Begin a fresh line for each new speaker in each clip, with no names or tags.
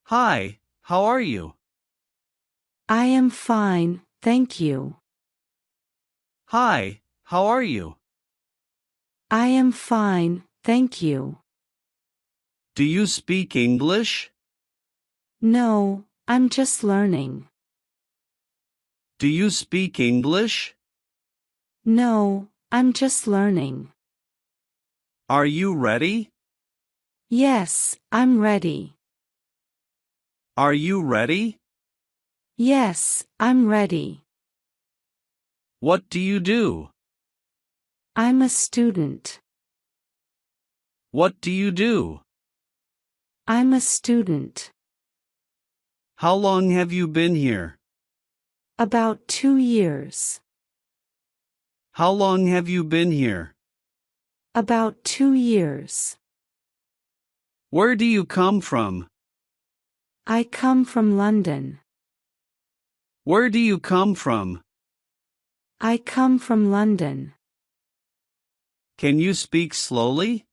Hi, how are you?
I am fine, thank you.
Hi, how are you?
I am fine, thank you.
Do you speak English?
No, I'm just learning.
Do you speak English?
No, I'm just learning.
Are you ready?
Yes, I'm ready.
Are you ready?
Yes, I'm ready.
What do you do?
I'm a student.
What do you do?
I'm a student.
How long have you been here?
About 2 years.
How long have you been here?
About 2 years.
Where do you come from?
I come from London.
Where do you come from?
I come from London.
Can you speak slowly?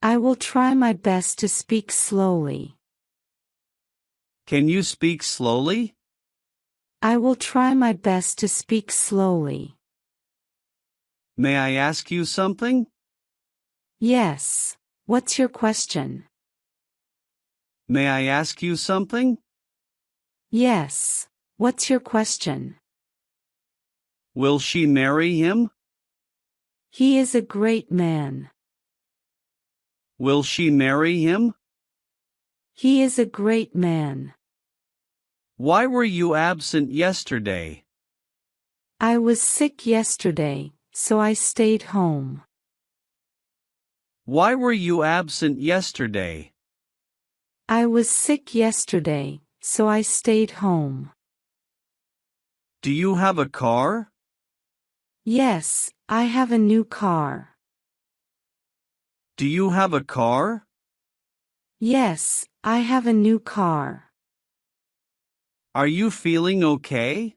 I will try my best to speak slowly.
Can you speak slowly?
I will try my best to speak slowly.
May I ask you something?
Yes. What's your question?
May I ask you something?
Yes. What's your question?
Will she marry him?
He is a great man.
Will she marry him?
He is a great man.
Why were you absent yesterday?
I was sick yesterday, so I stayed home.
Why were you absent yesterday?
I was sick yesterday, so I stayed home.
Do you have a car?
Yes, I have a new car.
Do you have a car?
Yes, I have a new car.
Are you feeling okay?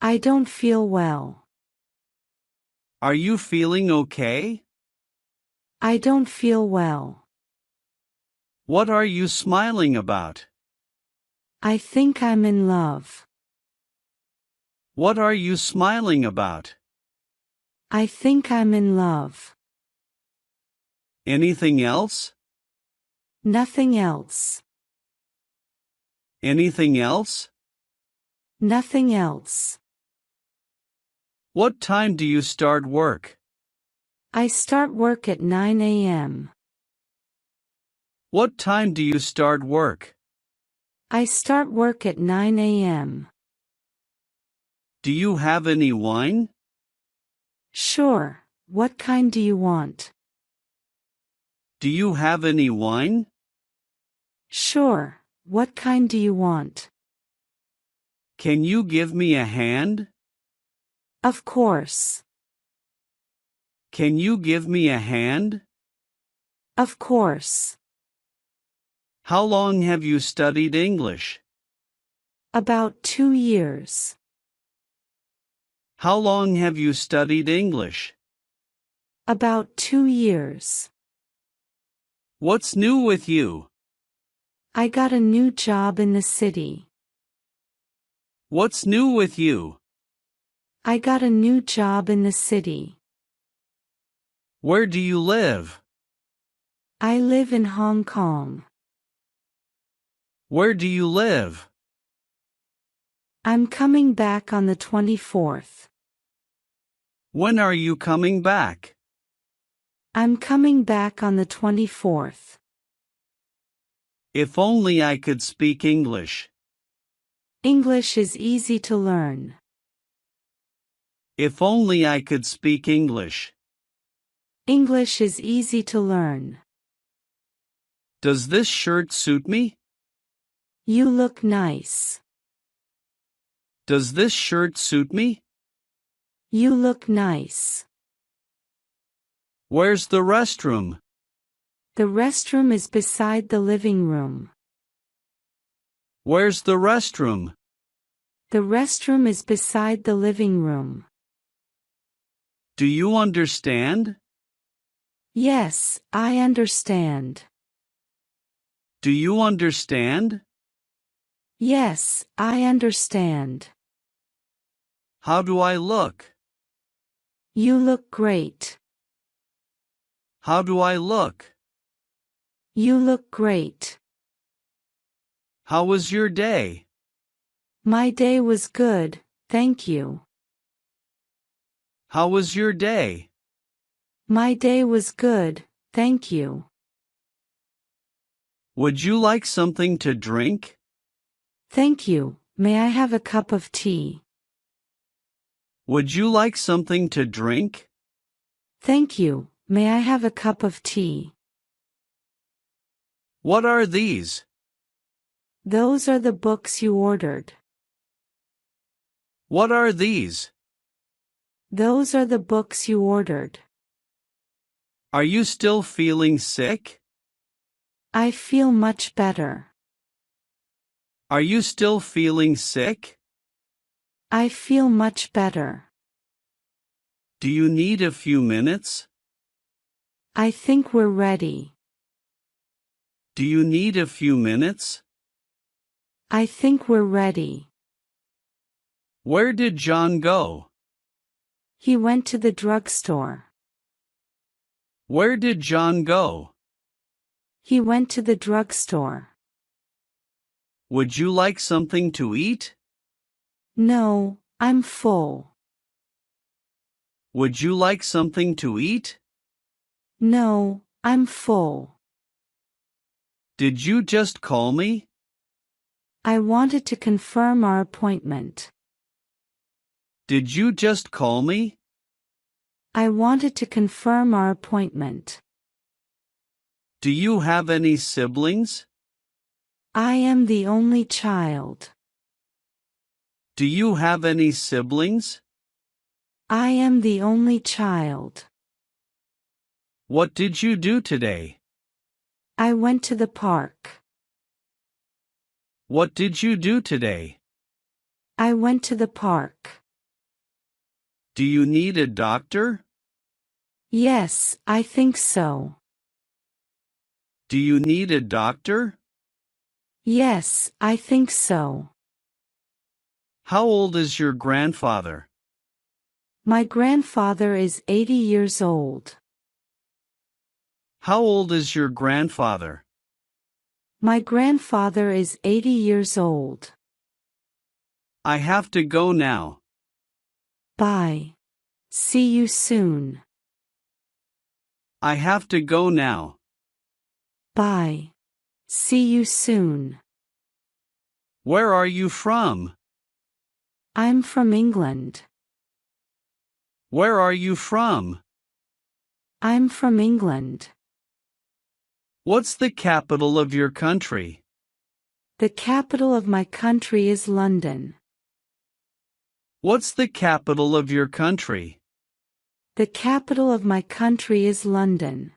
I don't feel well.
Are you feeling okay?
I don't feel well.
What are you smiling about?
I think I'm in love.
What are you smiling about?
I think I'm in love.
Anything else?
Nothing else.
Anything else?
Nothing else.
What time do you start work?
I start work at 9 a.m.
What time do you start work?
I start work at 9 a.m.
Do you have any wine?
Sure. What kind do you want?
Do you have any wine?
Sure. What kind do you want?
Can you give me a hand?
Of course.
Can you give me a hand?
Of course.
How long have you studied English?
About 2 years.
How long have you studied English?
About 2 years.
What's new with you?
I got a new job in the city.
What's new with you?
I got a new job in the city.
Where do you live?
I live in Hong Kong.
Where do you live?
I'm coming back on the 24th.
When are you coming back?
I'm coming back on the 24th.
If only I could speak English.
English is easy to learn.
If only I could speak English.
English is easy to learn.
Does this shirt suit me?
You look nice.
Does this shirt suit me?
You look nice.
Where's the restroom?
The restroom is beside the living room.
Where's the restroom?
The restroom is beside the living room.
Do you understand?
Yes, I understand.
Do you understand?
Yes, I understand.
How do I look?
You look great.
How do I look?
You look great.
How was your day?
My day was good, thank you.
How was your day?
My day was good, thank you.
Would you like something to drink?
Thank you. May I have a cup of tea?
Would you like something to drink?
Thank you. May I have a cup of tea?
What are these?
Those are the books you ordered.
What are these?
Those are the books you ordered.
Are you still feeling sick?
I feel much better.
Are you still feeling sick?
I feel much better.
Do you need a few minutes?
I think we're ready.
Do you need a few minutes?
I think we're ready.
Where did John go?
He went to the drugstore.
Where did John go?
He went to the drugstore.
Would you like something to eat?
No, I'm full.
Would you like something to eat?
No, I'm full.
Did you just call me?
I wanted to confirm our appointment.
Did you just call me?
I wanted to confirm our appointment.
Do you have any siblings?
I am the only child.
Do you have any siblings?
I am the only child.
What did you do today?
I went to the park.
What did you do today?
I went to the park.
Do you need a doctor?
Yes, I think so.
Do you need a doctor?
Yes, I think so.
How old is your grandfather?
My grandfather is 80 years old.
How old is your grandfather?
My grandfather is 80 years old.
I have to go now.
Bye. See you soon.
I have to go now.
Bye. See you soon.
Where are you from?
I'm from England.
Where are you from?
I'm from England.
What's the capital of your country?
The capital of my country is London.
What's the capital of your country?
The capital of my country is London.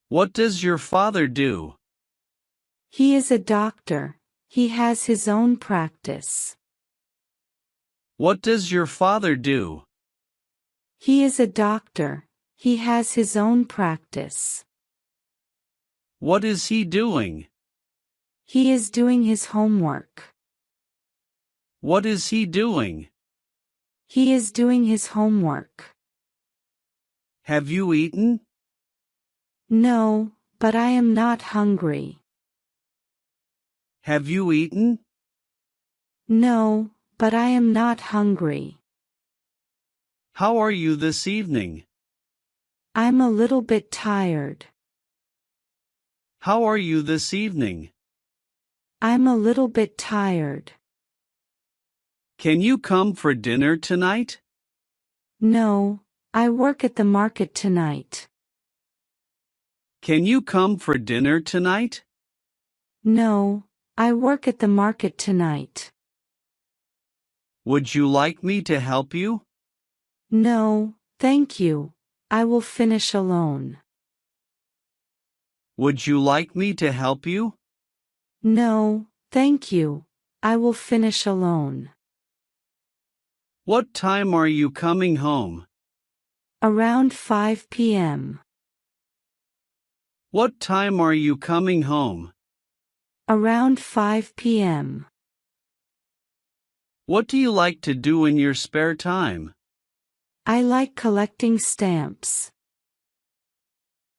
What does your father do?
He is a doctor. He has his own practice.
What does your father do?
He is a doctor. He has his own practice.
What is he doing?
He is doing his homework.
What is he doing?
He is doing his homework.
Have you eaten?
No, but I am not hungry.
Have you eaten?
No, but I am not hungry.
How are you this evening?
I'm a little bit tired.
How are you this evening?
I'm a little bit tired.
Can you come for dinner tonight?
No, I work at the market tonight.
Can you come for dinner tonight?
No, I work at the market tonight.
Would you like me to help you?
No, thank you. I will finish alone.
Would you like me to help you?
No, thank you. I will finish alone.
What time are you coming home?
Around 5 p.m.
What time are you coming home?
Around 5 p.m.
What do you like to do in your spare time?
I like collecting stamps.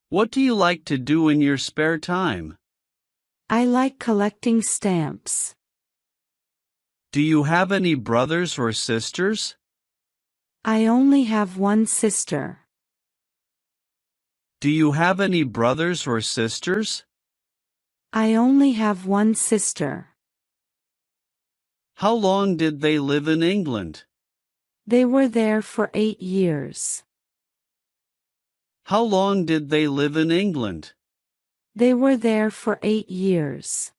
What do you like to do in your spare time?
I like collecting stamps.
Do you have any brothers or sisters?
I only have one sister.
Do you have any brothers or sisters?
I only have one sister.
How long did they live in England?
They were there for 8 years.
How long did they live in England?
They were there for 8 years.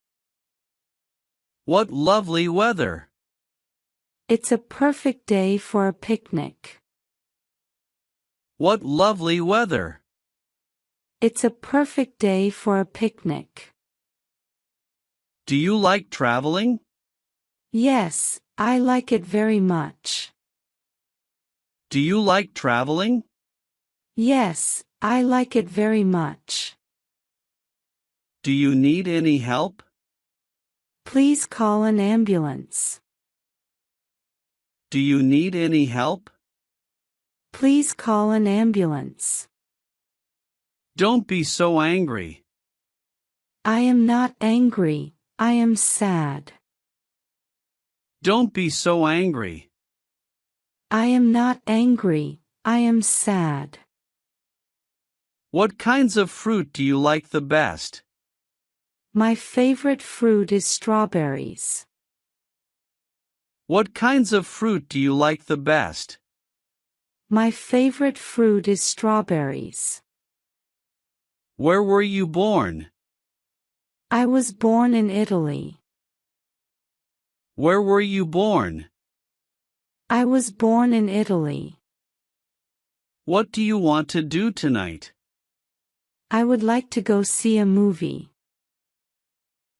What lovely weather!
It's a perfect day for a picnic.
What lovely weather!
It's a perfect day for a picnic.
Do you like traveling?
Yes, I like it very much.
Do you like traveling?
Yes, I like it very much.
Do you need any help?
Please call an ambulance.
Do you need any help?
Please call an ambulance.
Don't be so angry.
I am not angry, I am sad.
Don't be so angry.
I am not angry, I am sad.
What kinds of fruit do you like the best?
My favorite fruit is strawberries.
What kinds of fruit do you like the best?
My favorite fruit is strawberries.
Where were you born?
I was born in Italy.
Where were you born?
I was born in Italy.
What do you want to do tonight?
I would like to go see a movie.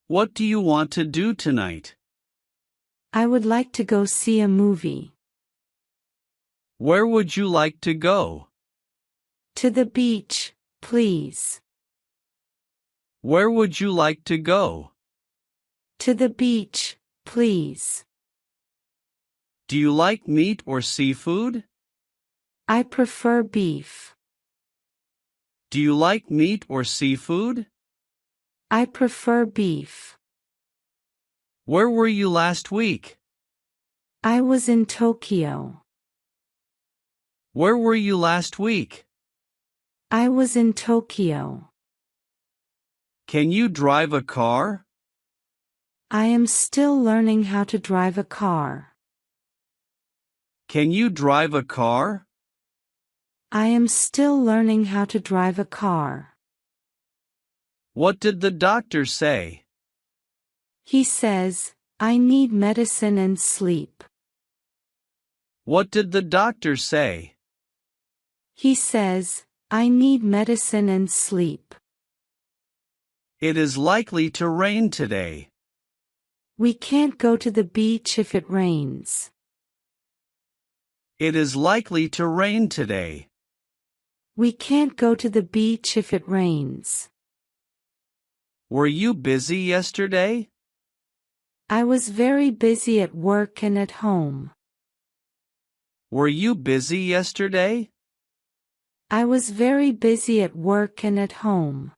What do you want to do tonight?
I would like to go see a movie.
Where would you like to go?
To the beach, please.
Where would you like to go?
To the beach, please.
Do you like meat or seafood?
I prefer beef.
Do you like meat or seafood?
I prefer beef.
Where were you last week?
I was in Tokyo.
Where were you last week?
I was in Tokyo.
Can you drive a car?
I am still learning how to drive a car.
Can you drive a car?
I am still learning how to drive a car.
What did the doctor say?
He says, I need medicine and sleep.
What did the doctor say?
He says, I need medicine and sleep.
It is likely to rain today.
We can't go to the beach if it rains.
It is likely to rain today.
We can't go to the beach if it rains.
Were you busy yesterday?
I was very busy at work and at home.
Were you busy yesterday?
I was very busy at work and at home.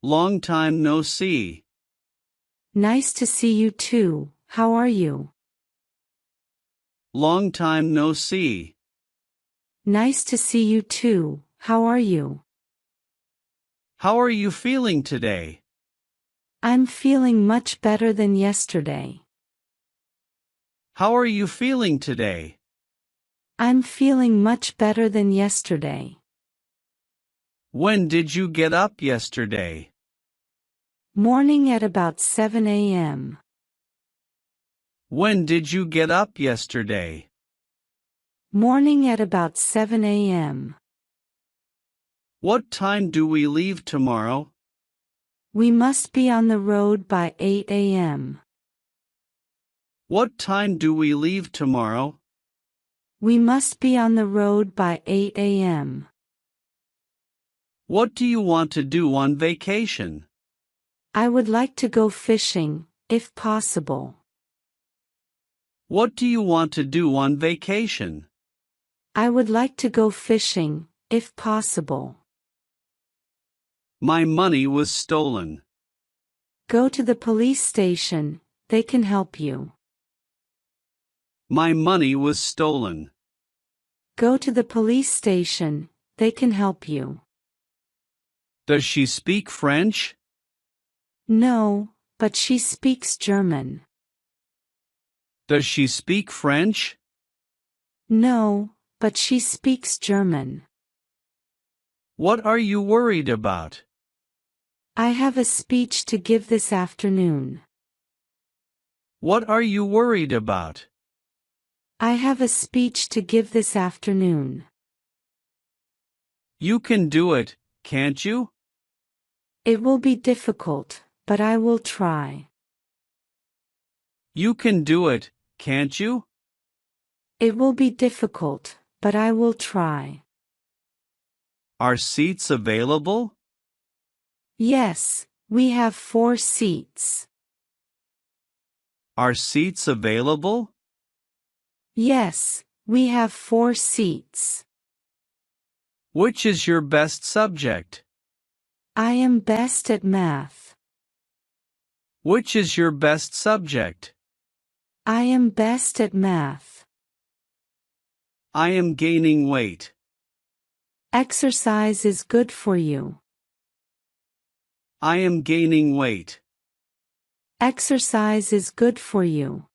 Long time no see.
Nice to see you too. How are you?
Long time no see.
Nice to see you too. How are you?
How are you feeling today?
I'm feeling much better than yesterday.
How are you feeling today?
I'm feeling much better than yesterday.
When did you get up yesterday?
Morning at about 7 a.m.
When did you get up yesterday?
Morning at about 7 a.m.
What time do we leave tomorrow?
We must be on the road by 8 a.m.
What time do we leave tomorrow?
We must be on the road by 8 a.m.
What do you want to do on vacation?
I would like to go fishing, if possible.
What do you want to do on vacation?
I would like to go fishing, if possible.
My money was stolen.
Go to the police station, they can help you.
My money was stolen.
Go to the police station, they can help you.
Does she speak French?
No, but she speaks German.
Does she speak French?
No, but she speaks German.
What are you worried about?
I have a speech to give this afternoon.
What are you worried about?
I have a speech to give this afternoon.
You can do it, can't you?
It will be difficult, but I will try.
You can do it, can't you?
It will be difficult, but I will try.
Are seats available?
Yes, we have 4 seats.
Are seats available?
Yes, we have 4 seats.
Which is your best subject?
I am best at math.
Which is your best subject?
I am best at math.
I am gaining weight.
Exercise is good for you.
I am gaining weight.
Exercise is good for you.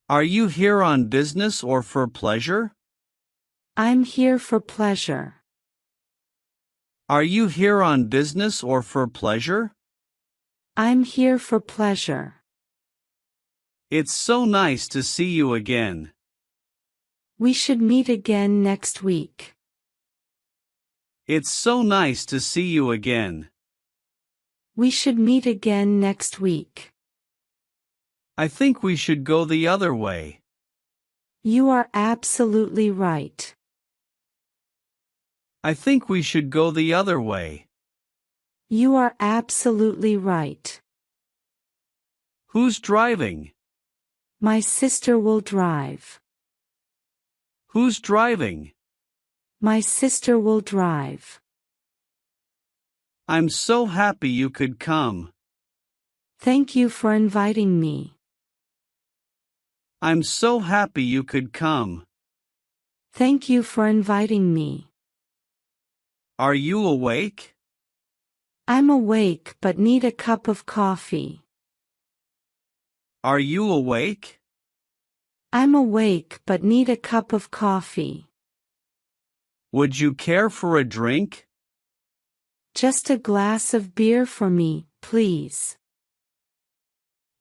Are you here on business or for pleasure?
I'm here for pleasure.
Are you here on business or for pleasure?
I'm here for pleasure.
It's so nice to see you again.
We should meet again next week.
It's so nice to see you again.
We should meet again next week.
I think we should go the other way.
You are absolutely right.
I think we should go the other way.
You are absolutely right.
Who's driving?
My sister will drive.
Who's driving?
My sister will drive.
I'm so happy you could come.
Thank you for inviting me.
I'm so happy you could come.
Thank you for inviting me.
Are you awake?
I'm awake but need a cup of coffee.
Are you awake?
I'm awake but need a cup of coffee.
Would you care for a drink?
Just a glass of beer for me, please.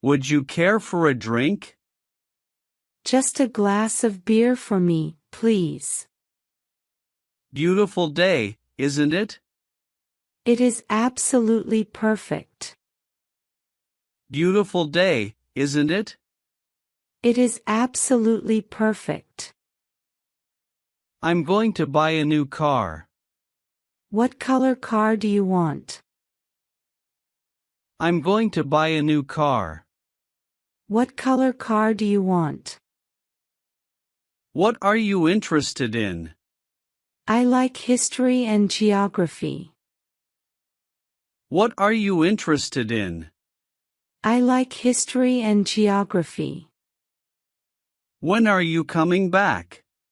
Would you care for a drink?
Just a glass of beer for me, please.
Beautiful day, isn't it?
It is absolutely perfect.
Beautiful day, isn't it?
It is absolutely perfect.
I'm going to buy a new car.
What color car do you want?
I'm going to buy a new car.
What color car do you want?
What are you interested in?
I like history and geography.
What are you interested in?
I like history and geography.
When are you coming back?